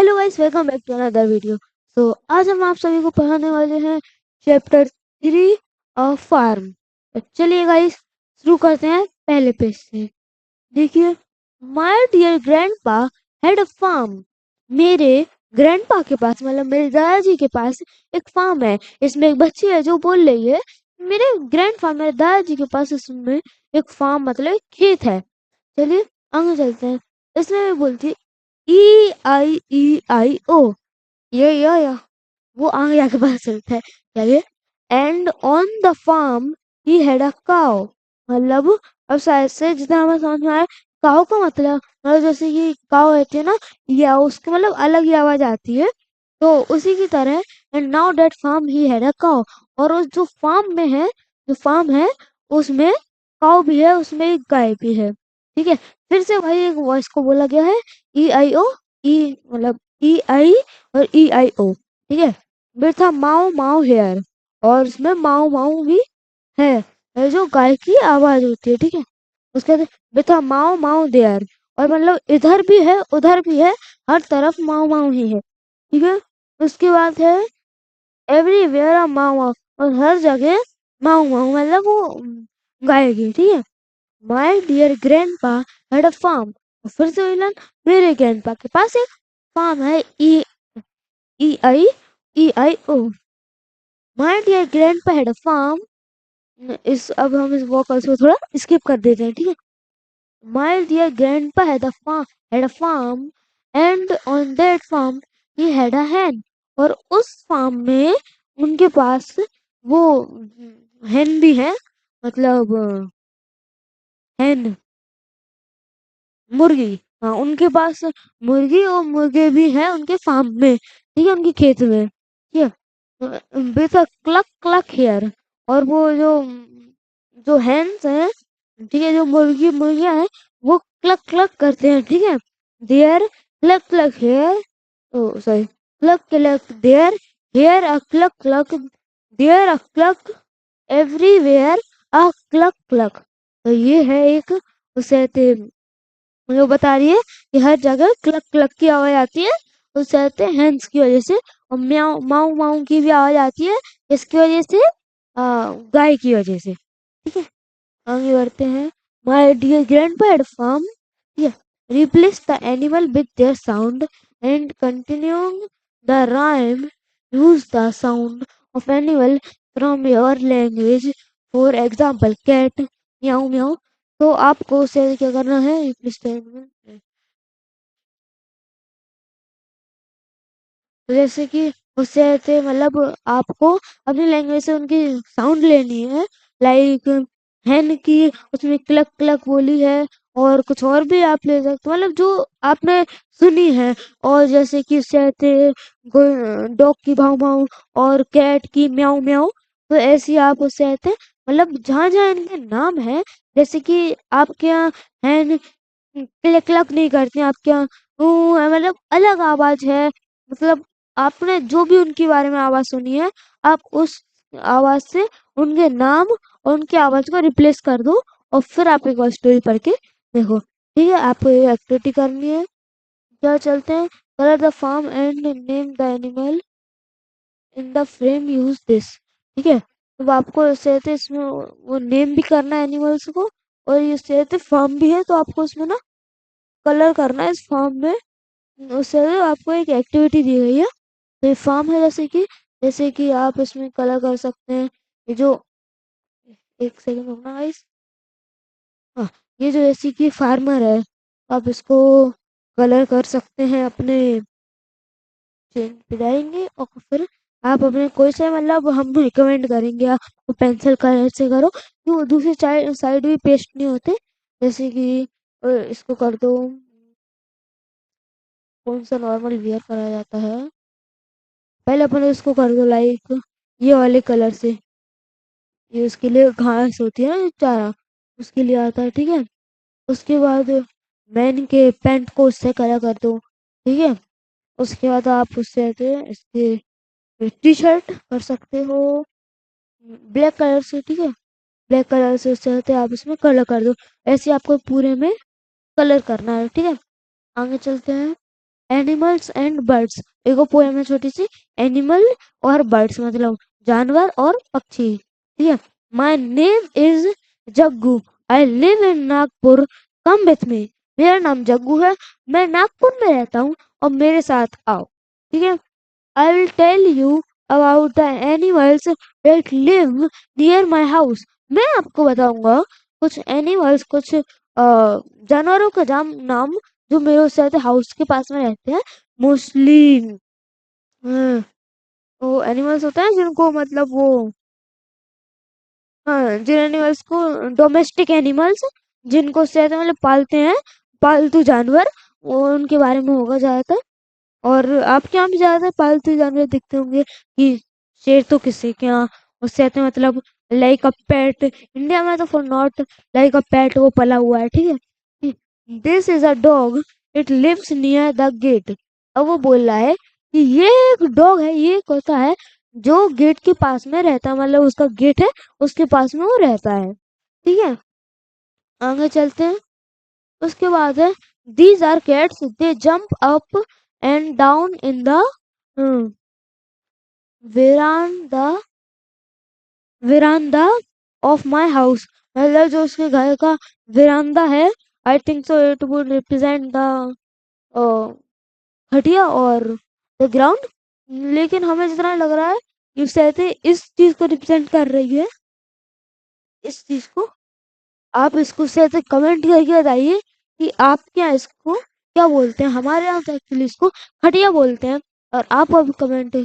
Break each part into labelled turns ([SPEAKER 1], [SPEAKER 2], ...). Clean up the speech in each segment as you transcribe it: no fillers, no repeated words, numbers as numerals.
[SPEAKER 1] Hello guys, welcome back to another video. आज हम आप सभी को पढ़ाने वाले हैं चैप्टर 3 ऑफ फार्म। तो चलिए गाइस, शुरू करते हैं पहले पेज से। देखिए, my dear grandpa had a farm. मेरे ग्रैंडपा के पास, मतलब मेरे दादाजी के पास एक फार्म है। इसमें एक बच्ची है जो बोल रही है मेरे ग्रैंडपा, मेरे दादाजी के पास इसमें एक फार्म मतलब एक खेत है। चलिए आगे चलते हैं। इसमें मैं बोलती E-I-E-I-O, या वो आगे आके पता चलता है। चलिए, and on the farm he had a cow. मतलब अब शायद से जितना हमें समझ में आया, काउ का मतलब जैसे कि काउ रहती है ना, या उसके मतलब अलग ही आवाज आती है, तो उसी की तरह and now that farm he had a cow. और उस जो फार्म में है, जो फार्म है उसमें काउ भी है, उसमें एक गाय भी है। ठीक है, फिर से भाई एक वॉइस को बोला गया है, E-I-O, ई मतलब E-I और E-I-O। ठीक है, फिर था माओ माओ हेयर, और उसमें माओ माओ भी है, ये जो गाय की आवाज होती है। ठीक है, उसके बाद फिर था माओ माओ देयर, और मतलब इधर भी है उधर भी है, हर तरफ माओ माओ ही है। ठीक है, उसके बाद है एवरीवेयर अ माओ माओ, और हर जगह माओ माओ मतलब वो गाएगी। ठीक है, my dear grandpa had a farm. फिर से विलन, मेरे ग्रैंडपा के पास एक फार्म है। E-I-E-I-O, my dear grandpa had a farm. इस अब हम इस वोकल्स को थोड़ा स्किप कर देते हैं। ठीक है, my dear grandpa had a farm, and on that farm he had a hen। और उस फार्म में उनके पास वो hen भी है, मतलब hen, मुर्गी। हाँ, उनके पास मुर्गी और मुर्गे भी हैं उनके फार्म में। ठीक है, उनके खेत में। ठीक है, with a cluck cluck here, और वो जो जो हेन्स हैं, ठीक है, जो मुर्गियां हैं, वो क्लक क्लक करते हैं। ठीक है, there cluck cluck here, oh sorry, cluck cluck there here a cluck cluck, there a cluck, everywhere a cluck cluck. तो ये है एक, उसे वो बता रही है कि हर जगह क्लक क्लक की आवाज आती है, उसे कहते हैं हैंस की वजह से। और म्याऊ माऊ माऊ की भी आवाज आती है, इसकी वजह से गाय की वजह से। ठीक है, आगे बढ़ते हैं। My dear grandpa had farm, या replace the animal with their sound and continuing the rhyme, use the sound of animal from your language, for example cat, म्याऊ म्याऊ। तो आपको उसे क्या करना है, रिप्लेस द एनिमल, तो जैसे कि उससे ऐसे मतलब आपको अपनी लैंग्वेज से उनकी साउंड लेनी है। लाइक हैन की, उसमें क्लक क्लक बोली है, और कुछ और भी आप ले सकते हो, मतलब जो आपने सुनी है। और जैसे कि उससे ऐसे डॉग की भाव भाव, और कैट की म्याऊ म्याऊ। तो ऐसे ही आप उससे ऐसे मतलब जहाँ जहाँ इनके नाम है, जैसे कि आपके यहाँ हैन क्लिक क्लक नहीं करती, आपके यहाँ है, मतलब अलग आवाज है। मतलब आपने जो भी उनके बारे में आवाज सुनी है, आप उस आवाज से उनके नाम और उनकी आवाज को रिप्लेस कर दो, और फिर आप एक बार स्टोरी पढ़ के देखो। ठीक है, आपको ये एक्टिविटी करनी है। क्या चलते हैं, colour the farm and name the animal in the frame, use this. ठीक है, तो आपको इससे इसमें वो नेम भी करना है एनिमल्स को, और ये फार्म भी है, तो आपको उसमें ना कलर करना है इस फॉर्म में। उससे आपको एक एक्टिविटी दी गई है। तो ये फॉर्म है, जैसे कि आप इसमें कलर कर सकते हैं। ये जो, एक सेकंड रुकना गाइस। हाँ, ये जो जैसे कि फार्मर है, आप इसको कलर कर सकते हैं अपने चेन पे जाएंगे, और फिर आप अपने कोई से मतलब हम रिकमेंड करेंगे आपको पेंसिल कलर से करो, कि वो दूसरी साइड भी पेस्ट नहीं होते। जैसे कि इसको कर दो, कौन सा नॉर्मल वेयर करा जाता है, पहले अपन इसको कर दो लाइक ये वाले कलर से। ये उसके लिए घास होती है ना, जो चारा, उसके लिए आता है। ठीक है, उसके बाद मैन के पैंट को उससे कलर कर दो। ठीक है, उसके बाद आप उससे इसके टी शर्ट कर सकते हो ब्लैक कलर से। ठीक है, ब्लैक कलर से उससे आप इसमें कलर कर दो। ऐसे आपको पूरे में कलर करना है। ठीक है, आगे चलते हैं। Animals and birds. एक पोएम है छोटी सी, एनिमल और बर्ड्स मतलब जानवर और पक्षी। ठीक है। My name is Jaggu, I live in Nagpur, come with me. मेरा नाम जग्गू है, मैं नागपुर में रहता हूँ और मेरे साथ आओ। ठीक है। I will tell you about the animals that live near my house. मैं आपको बताऊंगा कुछ एनिमल्स, कुछ जानवरों का नाम जो मेरे उस हाउस के पास में रहते हैं मोस्टली। वो एनिमल्स होते हैं जिनको मतलब वो, हाँ, जिन एनिमल्स को डोमेस्टिक एनिमल्स, जिनको शायद मतलब पालते हैं, पालतू जानवर, वो उनके बारे में होगा ज्यादातर। और आपके यहाँ भी ज्यादातर पालतू जानवर दिखते होंगे कि शेर तो किसी के यहाँ उससे आते हैं, मतलब लाइक अ पेट। इंडिया में तो for not like a pet वो पला हुआ है। ठीक है। This is a dog, it lives near the gate. अब वो बोल रहा है कि ये एक डॉग है, ये एक होता है जो गेट के पास में रहता है, मतलब उसका गेट है उसके पास में वो रहता है। ठीक है। आगे चलते हैं। उसके बाद है these are cats, they jump up and down in the veranda, veranda of my house. मतलब जो उसके घर का वेरांडा है, I think so it would represent the khatiya और द ग्राउंड। लेकिन हमें जितना लग रहा है ये शायद इस चीज को रिप्रेजेंट कर रही है, इस चीज को। आप इसको शायद कमेंट करके बताइए कि आपके यहाँ इसको क्या बोलते हैं। हमारे यहाँ तो एक्चुअली इसको खटिया बोलते हैं। और आप अब कमेंट,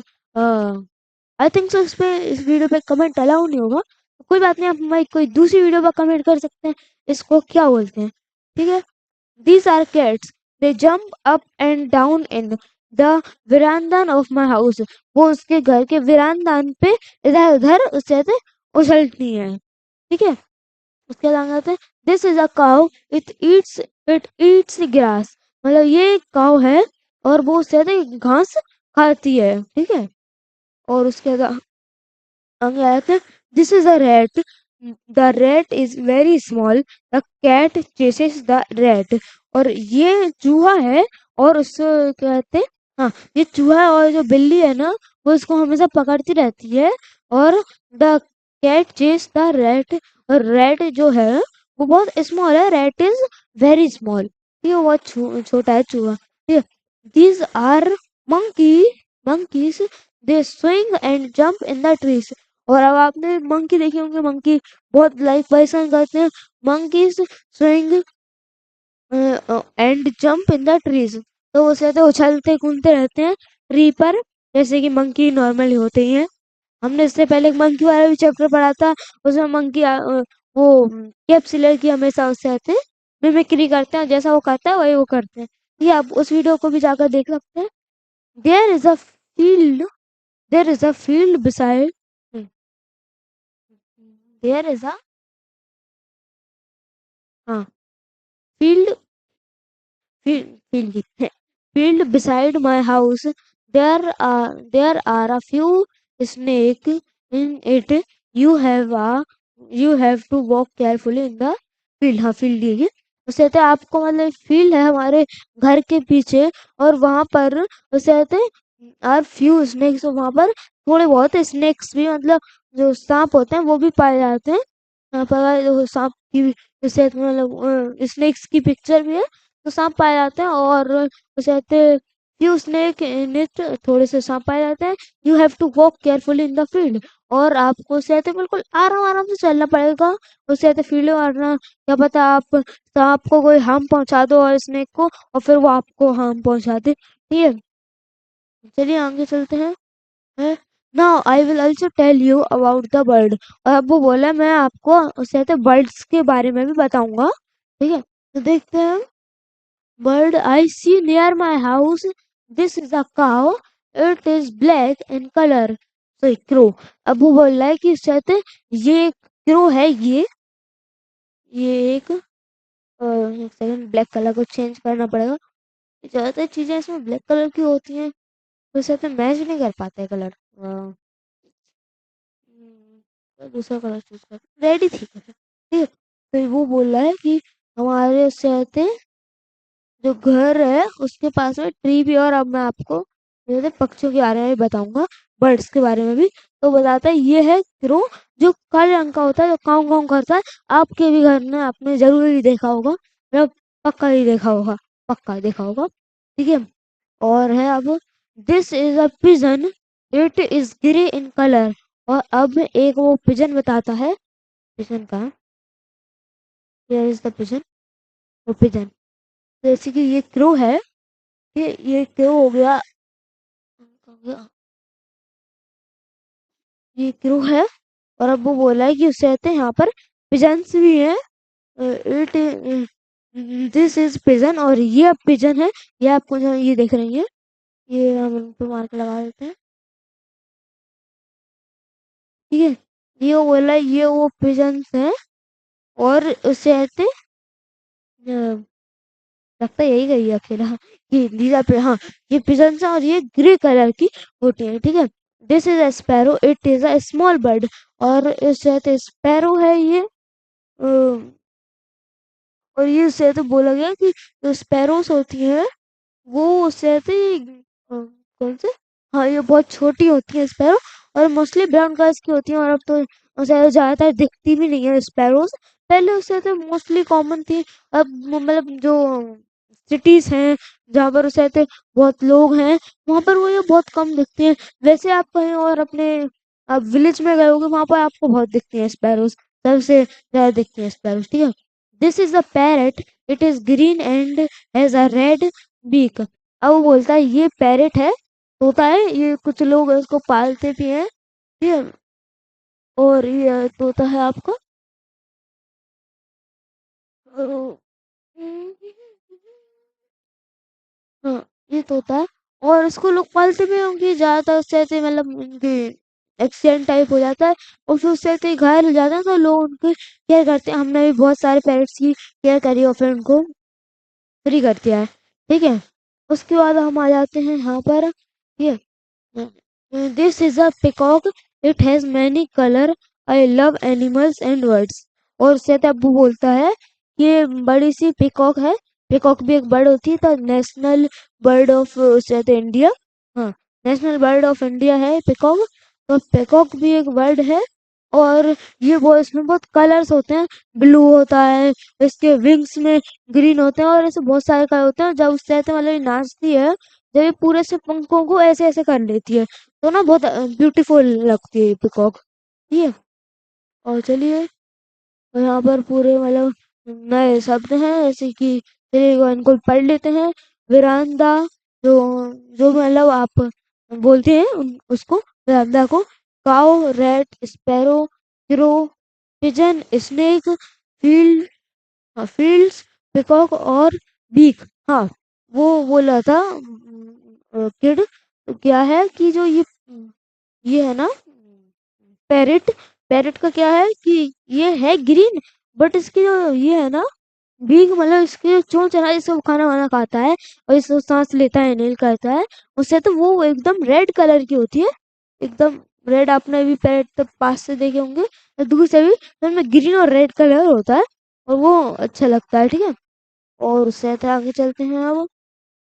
[SPEAKER 1] आई थिंक सो इस वीडियो पे कमेंट अलाउ नहीं होगा, तो कोई बात नहीं, आप हमारी कोई दूसरी वीडियो पर कमेंट कर सकते हैं इसको क्या बोलते हैं। ठीक है। These are cats, they jump up and down in the veranda of my house. वो उसके घर के विरांदान पे इधर उधर उससे उछलती है। ठीक है। उसके बाद आगे आते हैं, this is a cow, it eats grass. मतलब ये एक काउ है और वो उससे घास खाती है। ठीक है। और उसके बाद आगे आते हैं, this is a rat, the rat is very small, the cat chases the rat. और ये चूहा है और उससे कहते हैं, हाँ, ये चूहा है और जो बिल्ली है ना वो इसको हमेशा पकड़ती रहती है। और the cat chase the rat, और रैट जो है वो बहुत स्मॉल है, रैट इज वेरी स्मॉल। ये बहुत छोटा है चूहा। ठीक है। These are monkey, monkeys, they swing and jump in the trees। और अब आपने मंकी देखे होंगे, मंकी बहुत लाइक परेशान करते हैं। Monkeys swing and jump in the trees. तो वो कहते उछलते कूदते रहते हैं ट्री पर, जैसे कि मंकी नॉर्मली होते ही हैं। हमने इससे पहले एक मंकी वाला भी चैप्टर पढ़ा था, उसमें मंकी वो कैप्सुलर की हमेशा उससे आते हैं मिमिक्री करते हैं, जैसा वो करता है वही वो करते हैं। ये आप उस वीडियो को भी जाकर देख सकते हैं। There is a field, there is a field beside, there is a, हाँ, field, field field beside my house, there are a few snake in it, you have a you have to walk carefully in the field। हाँ, field ये उसे कहते हैं आपको, मतलब field है हमारे घर के पीछे और वहां पर उसे कहते हैं आर फ्यू स्नेक्स, वहां पर थोड़े बहुत स्नेक्स भी, मतलब जो सांप होते हैं वो भी पाए जाते हैं। यहाँ पर वो सांप की जैसे मतलब स्नेक्स की पिक्चर भी है, तो सांप पाए जाते हैं। और उसे कहते हैं फ्यू स्नेक इन इट, थोड़े से सांप पाए जाते हैं। You have to walk carefully in the field, और आपको उसे कहते हैं बिल्कुल आराम आराम से चलना पड़ेगा उसे कहते फील्ड में, वरना क्या पता आप सांप को कोई हार्म पहुंचा दो और स्नेक को, और फिर वो आपको हार्म पहुंचा दे। ठीक है। चलिए आगे चलते हैं। Now I will also tell you about the bird. और अब वो बोला मैं आपको उसे कहते बर्ड्स के बारे में भी बताऊंगा। ठीक है। तो देखते हैं। Bird I see near my house. This is a cow. It is black in color. So crow। अब वो बोल रहा है कि शायद ये क्रो है, ये एक सेकंड, ब्लैक कलर को चेंज करना पड़ेगा। ज्यादातर चीजें इसमें ब्लैक कलर की होती हैं तो शायद मैच नहीं कर पाते कलर। दूसरा कलर चूज कर, रेडी ठीक है। ठीक है। तो वो बोल रहा है कि हमारे से जो घर है उसके पास में ट्री भी है। और अब मैं आपको जैसे पक्षियों के बारे में भी बताऊंगा, बर्ड्स के बारे में भी। तो बताता है ये है क्रो, जो काले रंग का होता है, जो काऊ काऊ करता है। आपके भी घर में आपने जरूर ही देखा होगा, मतलब पक्का ही देखा होगा, पक्का देखा होगा, ठीक है। और है अब, this is a pigeon, it is grey in colour. और अब एक वो पिजन बताता है, पिजन का, हियर इज द पिजन, वो पिजन, जैसे कि ये क्रो है, ये क्रो हो गया, ये क्रो है। और अब वो बोला है कि उससे कहते हैं यहाँ पर पिजन्स भी हैं, इट, दिस इज पिजन। और ये अब पिजन है, ये आपको जो ये देख रही है, ये हम इन पे मार्क लगा देते हैं, ठीक है। ये वो बोला है, ये वो पिजन्स हैं। और उससे कहते लगता है यही गई है अकेला, ये लीला पे, हाँ, ये पिजन्स है और ये ग्रे कलर की होती है, ठीक है। This is a sparrow, it is a small bird. और इससे स्पैरो है ये, और ये उससे तो बोला गया कि जो स्पैरोस होती हैं वो उससे तो कौन से, हाँ, ये बहुत छोटी होती है स्पैरो, और मोस्टली ब्राउन कलर की होती है। और अब तो उसे ज्यादातर दिखती भी नहीं है स्पैरोस। पहले उससे तो मोस्टली कॉमन थी। अब मतलब जो सिटीज हैं जहाँ पर उसे तो बहुत लोग हैं, वहां पर वो ये बहुत कम दिखती हैं। वैसे आप कहीं और अपने आप विलेज में गए होगे, वहां पर आपको बहुत दिखती हैं स्पैरोस, सबसे ज्यादा दिखती हैं स्पैरोस, ठीक है। This is a parrot, it is green and has a red beak. अब वो बोलता है ये पैरेट है, तोता है, ये कुछ लोग इसको पालते भी हैं, ठीक है। और ये तोता है आपका, और हाँ, ये तोता है। और इसको लोग पालते भी होंगे ज्यादातर, उससे ऐसे मतलब उनके एक्सीडेंट टाइप हो जाता है और फिर उससे ऐसे घायल हो जाते हैं, तो लोग उनकी केयर करते हैं। हमने भी बहुत सारे पेरेंट्स की केयर करी और फिर उनको फ्री कर दिया है, ठीक है। उसके बाद हम आ जाते हैं यहाँ पर, ये this is a peacock, it has many colour, I love animals and birds. और उससे तब वो बोलता है कि ये बड़ी सी पिकॉक है, पिकॉक भी एक बर्ड होती है, तो नेशनल बर्ड ऑफ उससे तो इंडिया, हाँ, नेशनल बर्ड ऑफ इंडिया है पिकॉक। तो पिकॉक भी एक बर्ड है। और ये वो इसमें बहुत कलर्स होते हैं, ब्लू होता है, इसके विंग्स में ग्रीन होते हैं, और ऐसे बहुत सारे कलर होते हैं। जब उससे मतलब ये नाचती है, जब ये पूरे से पंखों को ऐसे ऐसे कर लेती है, तो ना बहुत ब्यूटीफुल लगती है ये पीकॉक, ठीक है। और चलिए, यहाँ पर पूरे मतलब नए शब्द हैं, जैसे कि चलिए इनको पढ़ लेते हैं। विरांदा, जो जो मतलब आप बोलते हैं उसको, विरांदा को। Cow, rat, sparrow, crow, pigeon, snake, field, fields, peacock और बीक। हाँ, वो बोला था किड, क्या है कि जो ये है ना पैरेट, पैरेट का क्या है कि ये है ग्रीन, बट इसकी जो ये है ना बीक, मतलब इसकी जो चोंच है ना, इससे वो खाना वाना खाता है और इससे सांस लेता है, नील करता है, उससे तो वो एकदम रेड कलर की होती है, एकदम रेड। आपने भी पैरेट तो पास से देखे होंगे, तो दूर से भी, तो उनमें ग्रीन और रेड कलर होता है, और वो अच्छा लगता है, ठीक है। और उससे तो आगे चलते हैं अब।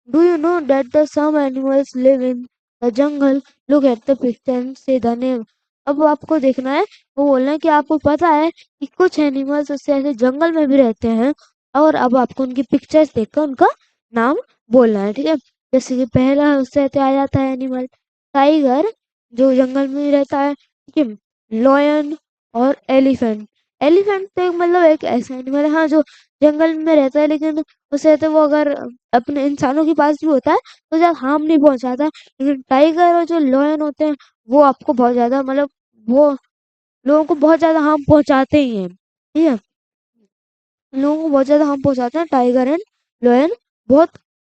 [SPEAKER 1] Do you know that the some animals live in the jungle, look at the picture and say the name. अब आपको देखना है, वो बोलना है कि आपको पता है कि कुछ एनिमल्स उससे ऐसे जंगल में भी रहते हैं, और अब आपको उनकी पिक्चर्स देखकर उनका नाम बोलना है, ठीक है। जैसे कि पहला उससे आ जाता है एनिमल टाइगर, जो जंगल में ही रहता है, ठीक है। लॉयन और एलिफेंट, एलिफेंट तो मतलब एक ऐसा एनिमल है, हाँ, जो जंगल में रहता है, लेकिन उसे तो वो अगर अपने इंसानों के पास भी होता है तो ज्यादा हार्म नहीं पहुंचाता। लेकिन टाइगर और जो लॉयन होते हैं, वो आपको बहुत ज्यादा मतलब वो लोगों को बहुत ज्यादा हार्म पहुंचाते ही हैं, ठीक है। लोगों को बहुत ज्यादा हार्म पहुंचाते हैं टाइगर एंड लॉयन। बहुत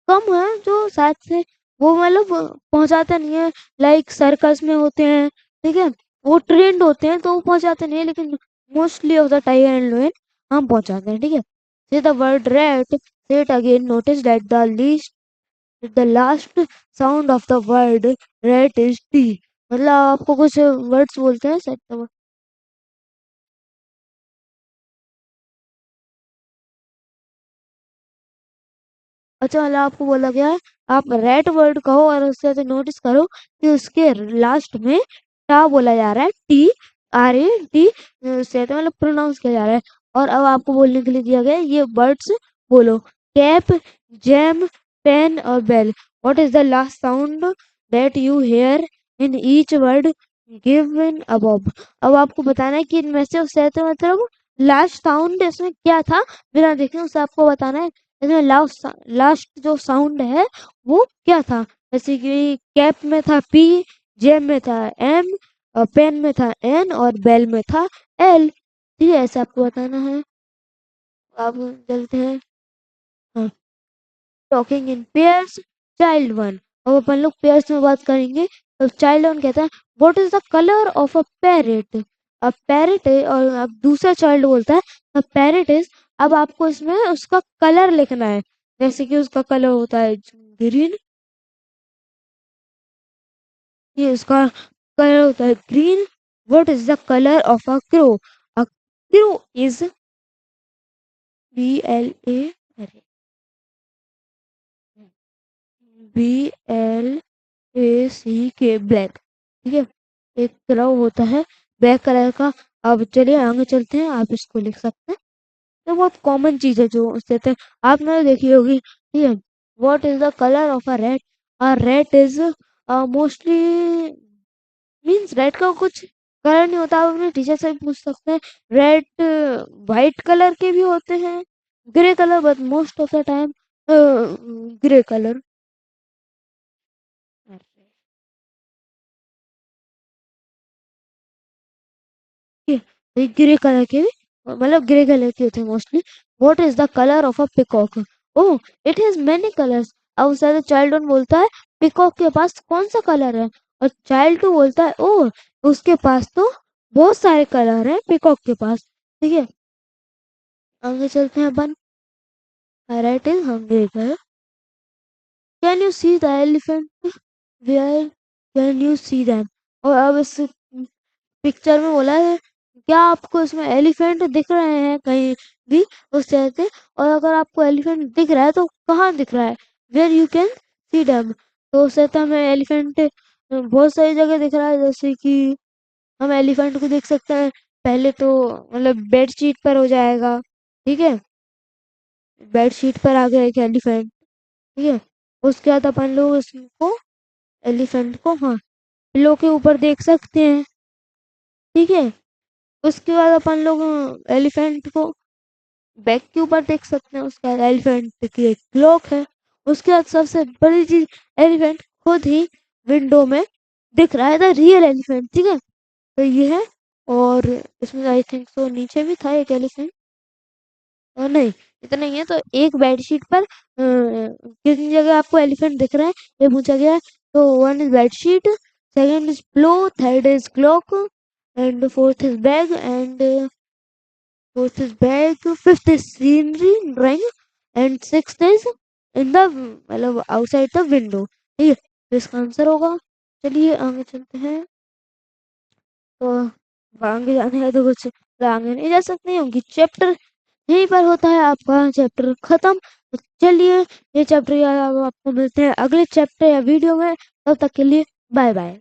[SPEAKER 1] कम है जो शायद से वो मतलब पहुंचाते नहीं है, लाइक सर्कस में होते हैं, ठीक है, वो ट्रेंड होते हैं तो वो पहुंचाते नहीं है, लेकिन mostly of the tiger and lion हम पहुंचाते हैं, ठीक है। से the word rate, say it again, notice that the last sound of the word rat is t। मतलब आपको कुछ वर्ड्स बोलते हैं सेट, अच्छा मतलब आपको बोला गया है आप रेड वर्ड कहो और उससे तो नोटिस करो कि उसके लास्ट में टा बोला जा रहा है, TRAT से तो मतलब प्रोनाउंस किया जा रहा है। और अब आपको बोलने के लिए दिया गया है ये वर्ड्स बोलो। कैप, जैम, पेन और bell. What is the last sound that you hear in each word given above. अब आपको बताना है कि इनमें से उससे तो मतलब लास्ट साउंड इसमें क्या था, बिना देखे उसे आपको बताना है इसमें लास्ट जो साउंड है वो क्या था। जैसे कि कैप में था P, जेम में था M, और पेन में था N और बेल में था L। ठीक है, ऐसा आपको बताना है। आप चलते हैं। हाँ, talking in pairs, child one. अब अपन लोग पेयर्स में बात करेंगे तो चाइल्ड वन कहता है what is the colour of a parrot. अब पैरेट है और अब दूसरा चाइल्ड बोलता है द पैरेट इज। अब आपको इसमें उसका कलर लिखना है, जैसे कि उसका कलर होता है ग्रीन, ये उसका कलर होता है green. What is the colour of a crow is BLA, अरे BLACK, ब्लैक। ठीक है, एक क्राउ होता है ब्लैक कलर का। अब चलिए आगे चलते हैं, आप इसको लिख सकते हैं। तो बहुत कॉमन चीज है जो उससे तो आपने देखी होगी। ठीक है, what is the colour of a rate is mostly means red का कुछ कलर नहीं होता। आप अपने टीचर से भी पूछ सकते हैं। रेड वाइट कलर के भी होते हैं, grey colour, but most of the time grey colour. Grey colour के भी मतलब ग्रे कलर के होते हैं mostly. What is the colour of a peacock. Oh, it has many colours. अब उससे चाइल्ड वन बोलता है पिकॉक के पास कौन सा कलर है, और चाइल्ड टू बोलता है ओह उसके पास तो बहुत सारे कलर हैं पिकॉक के पास। ठीक है, आगे चलते हैं अपन। Right is hungry girl, can you see the elephant, where can you see them. और अब इस पिक्चर में बोला है क्या आपको इसमें एलिफेंट दिख रहे हैं कहीं भी, उस तरह से। और अगर आपको एलिफेंट दिख रहा है तो कहाँ दिख रहा है, where you can see them. तो उससे तो हमें एलिफेंट बहुत सारी जगह दिख रहा है, जैसे कि हम एलिफेंट को देख सकते हैं पहले तो मतलब बेड शीट पर हो जाएगा। ठीक है, बेड शीट पर आ गया एक एलिफेंट। ठीक है, उसके बाद अपन लोग इसको एलिफेंट को हाँ पिल्लो के ऊपर देख सकते हैं। ठीक है, उसके बाद अपन लोग एलिफेंट को बैक के ऊपर देख सकते हैं। उसके बाद एलिफेंट की एक क्लॉक है। उसके बाद सबसे बड़ी चीज, एलिफेंट खुद ही विंडो में दिख रहा है, द रियल एलिफेंट। ठीक है, तो ये है। और इसमें आई थिंक सो नीचे भी था एक एलिफेंट, और नहीं इतना ही है। तो एक बेडशीट पर कितनी जगह आपको एलिफेंट दिख रहा है ये पूछा गया है। तो one is bedsheet, second is plough, third is clock, and fourth is bag, and fourth is bag, fifth is scenery drawing, and sixth is in the मतलब outside the window। ठीक है, तो इसका आंसर होगा। चलिए आगे चलते हैं। तो आगे जाने है तो कुछ तो आगे नहीं जा सकते क्योंकि चैप्टर यहीं पर होता है, आपका चैप्टर खत्म। तो चलिए ये चैप्टर आपको मिलते हैं अगले चैप्टर या वीडियो में, तब तक के लिए बाय बाय।